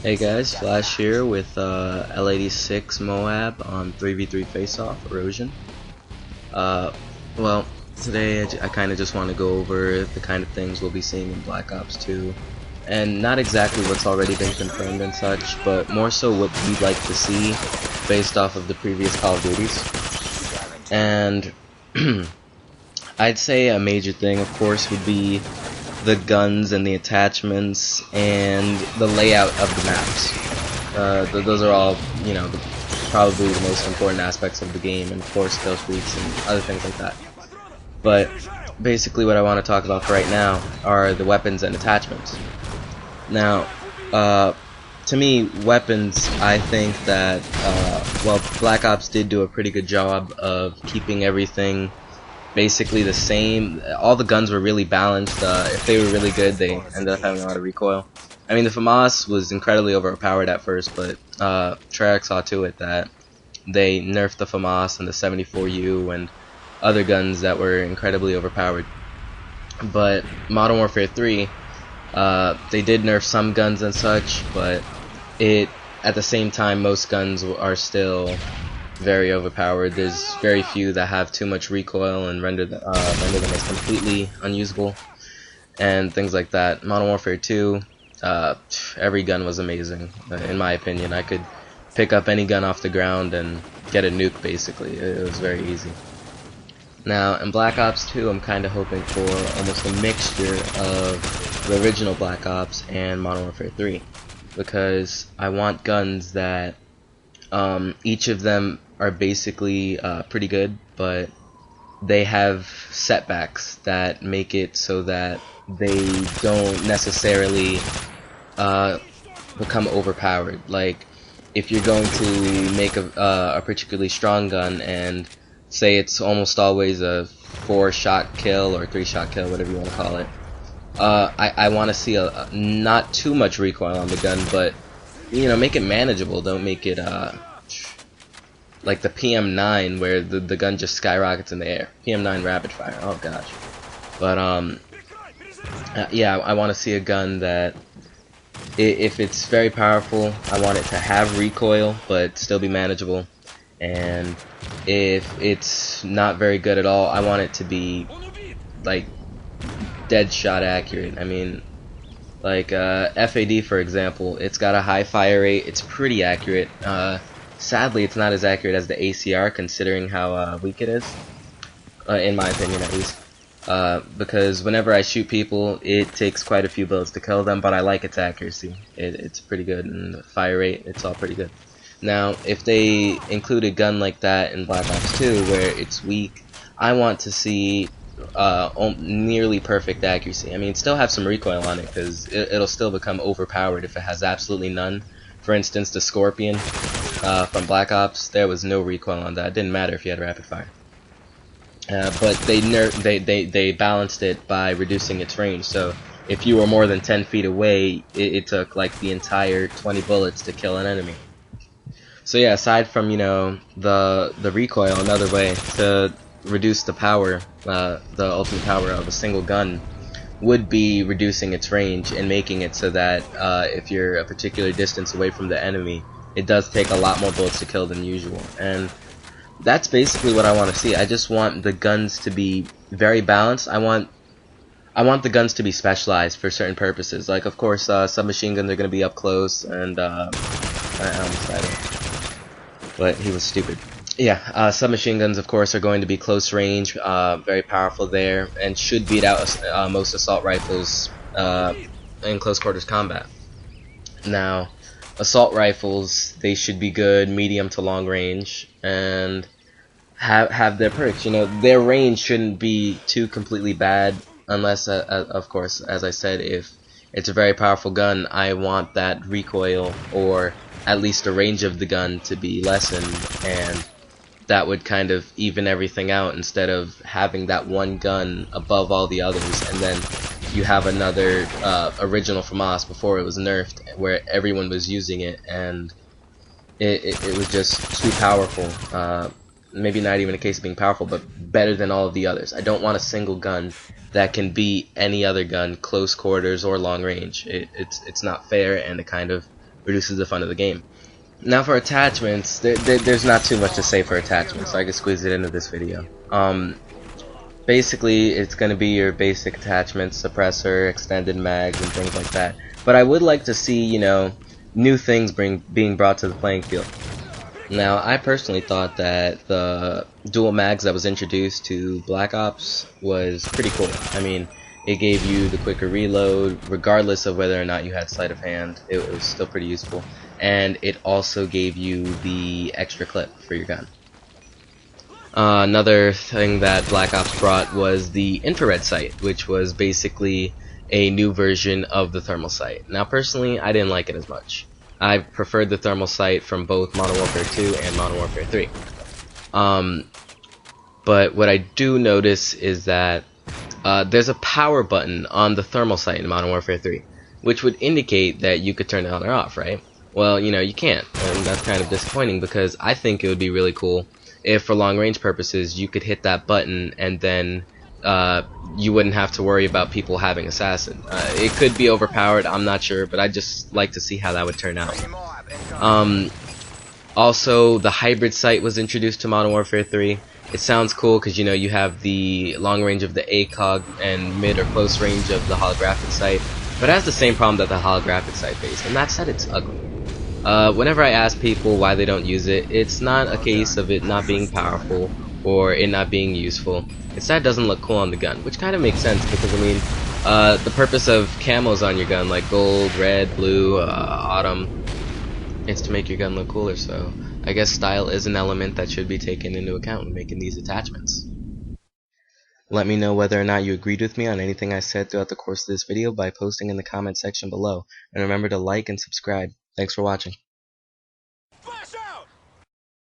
Hey guys, Flash here with L86 Moab on 3v3 Face-Off Erosion. Uh, well, today I kind of just want to go over the kind of things we'll be seeing in Black Ops 2, and not exactly what's already been confirmed and such, but more so what we'd like to see based off of the previous Call of Duties. And I'd say a major thing, of course, would be the guns and the attachments and the layout of the maps. Those are all, probably the most important aspects of the game, and of course Ghost Weeks and other things like that. But basically what I want to talk about for right now are the weapons and attachments. Now, to me, weapons, I think that, Black Ops did do a pretty good job of keeping everything basically the same. All the guns were really balanced. If they were really good, they ended up having a lot of recoil. I mean, the FAMAS was incredibly overpowered at first, but Treyarch saw to it that they nerfed the FAMAS and the 74U and other guns that were incredibly overpowered. But Modern Warfare 3, they did nerf some guns and such, but at the same time, most guns are still very overpowered. There's very few that have too much recoil and render them as completely unusable and things like that. Modern Warfare 2, every gun was amazing, in my opinion. I could pick up any gun off the ground and get a nuke, basically. It was very easy. Now, in Black Ops 2, I'm kind of hoping for almost a mixture of the original Black Ops and Modern Warfare 3, because I want guns that each of them are basically pretty good, but they have setbacks that make it so that they don't necessarily become overpowered. Like, if you're going to make a particularly strong gun and say it's almost always a 4-shot kill or 3-shot kill, whatever you want to call it, I want to see not too much recoil on the gun, but make it manageable. Don't make it like the PM9 where the gun just skyrockets in the air. PM9 rapid fire. Oh gosh. But yeah, I want to see a gun that if it's very powerful, I want it to have recoil but still be manageable. And if it's not very good at all, I want it to be like dead shot accurate. I mean, like FAD, for example, it's got a high fire rate. It's pretty accurate. Sadly, it's not as accurate as the ACR, considering how weak it is, in my opinion at least. Because whenever I shoot people, it takes quite a few bullets to kill them, but I like its accuracy. It's pretty good, and the fire rate, it's all pretty good. Now, if they include a gun like that in Black Ops 2, where it's weak, I want to see nearly perfect accuracy. I mean, still have some recoil on it, because it'll still become overpowered if it has absolutely none. For instance, the Scorpion from Black Ops, there was no recoil on that. It didn't matter if you had rapid fire. But they balanced it by reducing its range. So if you were more than 10 feet away, it took like the entire 20 bullets to kill an enemy. So yeah, aside from the recoil, another way to reduce the power, the ultimate power of a single gun, would be reducing its range and making it so that if you're a particular distance away from the enemy, it does take a lot more bullets to kill than usual. And that's basically what I want to see. I just want the guns to be very balanced. I want the guns to be specialized for certain purposes. Like, of course, submachine guns are going to be up close, and I almost died there, but he was stupid. Yeah, submachine guns, of course, are going to be close range, very powerful there, and should beat out most assault rifles in close quarters combat. Now, assault rifles, they should be good, medium to long range, and have their perks. Their range shouldn't be too completely bad, unless, of course, as I said, if it's a very powerful gun, I want that recoil, or at least the range of the gun, to be lessened, and that would kind of even everything out, instead of having that one gun above all the others, and then you have another original FAMAS before it was nerfed, where everyone was using it, and it was just too powerful. Maybe not even a case of being powerful, but better than all of the others. I don't want a single gun that can beat any other gun, close quarters or long range. It's not fair, and it kind of reduces the fun of the game. Now for attachments, there's not too much to say for attachments, so I can squeeze it into this video. Basically, it's going to be your basic attachments, suppressor, extended mags, and things like that. But I would like to see, you know, new things being brought to the playing field. Now, I personally thought that the dual mags that was introduced to Black Ops was pretty cool. I mean, it gave you the quicker reload, regardless of whether or not you had sleight of hand. It was still pretty useful. And it also gave you the extra clip for your gun. Another thing that Black Ops brought was the infrared sight, which was basically a new version of the thermal sight. Now, personally, I didn't like it as much. I preferred the thermal sight from both Modern Warfare 2 and Modern Warfare 3. But what I do notice is that there's a power button on the thermal sight in Modern Warfare 3, which would indicate that you could turn it on or off, right? Well, you know, you can't, and that's kind of disappointing because I think it would be really cool if, for long range purposes, you could hit that button and then you wouldn't have to worry about people having assassin. It could be overpowered, I'm not sure, but I'd just like to see how that would turn out. Also, the hybrid sight was introduced to Modern Warfare 3. It sounds cool because, you know, you have the long range of the ACOG and mid or close range of the holographic sight, but it has the same problem that the holographic sight faced, and that's that it's ugly. Whenever I ask people why they don't use it, it's not a case of it not being powerful or it not being useful. It's that it doesn't look cool on the gun, which kind of makes sense because, I mean, the purpose of camos on your gun, like gold, red, blue, autumn, is to make your gun look cooler, so I guess style is an element that should be taken into account when making these attachments. Let me know whether or not you agreed with me on anything I said throughout the course of this video by posting in the comment section below, and remember to like and subscribe. Thanks for watching.